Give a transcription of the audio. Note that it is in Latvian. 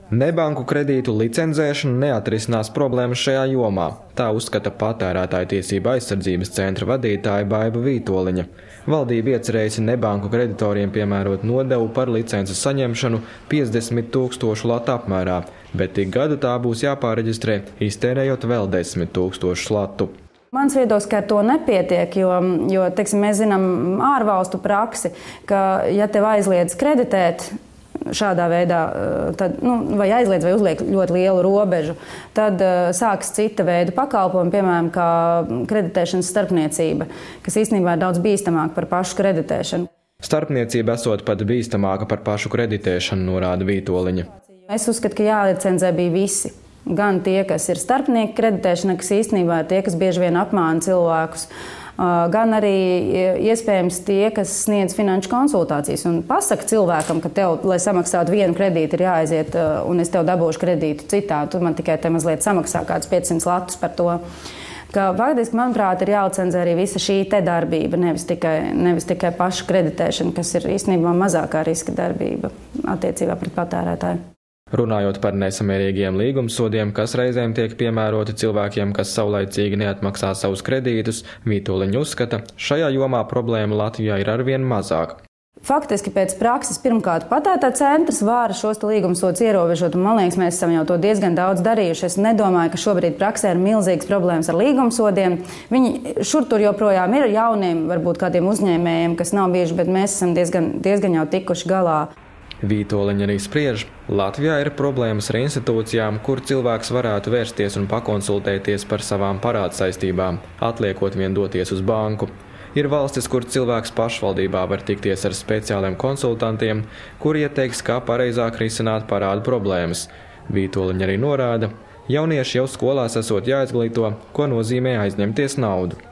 Nebanku kredītu licencēšana neatrisinās problēmas šajā jomā. Tā uzskata Patērētāju tiesību aizsardzības centra vadītāja Baiva Vītoliņa. Valdība iecerējusi nebanku kreditoriem piemērot nodevu par licences saņemšanu 50 000 latu apmērā, bet tik gadu tā būs jāpāreģistrē, iztērējot vēl 10 000 latu. Mans viedoklis, ka ar to nepietiek, jo teiksim, mēs zinām ārvalstu praksi, ka ja tev aizliedz kreditēt šādā veidā, tad, vai aizliedz vai uzliek ļoti lielu robežu, tad sāks cita veida pakalpojumi, piemēram, kā kreditēšanas starpniecība, kas īstenībā ir daudz bīstamāka par pašu kreditēšanu. Starpniecība esot pat bīstamāka par pašu kreditēšanu, norāda Vītoliņa. Es uzskatu, ka jālicenzē bija visi. Gan tie, kas ir starpnieki kreditēšana, kas īstenībā ir tie, kas bieži vien apmāna cilvēkus, gan arī iespējams tie, kas sniedz finanšu konsultācijas un pasaka cilvēkam, ka tev, lai samaksātu vienu kredītu, ir jāaiziet un es tev dabūšu kredītu citā. Tu man tikai te mazliet samaksā kāds 500 latus par to. Ka faktiski, manuprāt, ir jālicenzē arī visa šī te darbība, nevis tikai pašu kreditēšana, kas ir īstenībā mazākā riska darbība attiecībā pret patērētāju. Runājot par nesamērīgiem līgumsodiem, kas reizēm tiek piemēroti cilvēkiem, kas saulaicīgi neatmaksā savus kredītus, Vītoliņa uzskata, šajā jomā problēma Latvijā ir arvien mazāk. Faktiski pēc prakses pirmkārt Patērētāju centrs var šos līgumsodus ierobežot, un man liekas, mēs esam jau to diezgan daudz darījuši. Es nedomāju, ka šobrīd praksē ir milzīgas problēmas ar līgumsodiem. Viņi šur tur joprojām ir jauniem, varbūt kādiem uzņēmējiem, kas nav bieži, bet mēs esam diezgan jau tikuši galā. Vītoliņa arī spriež, Latvijā ir problēmas ar institūcijām, kur cilvēks varētu vērsties un pakonsultēties par savām parādsaistībām, atliekot vien doties uz banku. Ir valstis, kur cilvēks pašvaldībā var tikties ar speciāliem konsultantiem, kuri ieteiks, kā pareizāk risināt parādu problēmas. Vītoliņa arī norāda, jaunieši jau skolās esot jāizglīto, ko nozīmē aizņemties naudu.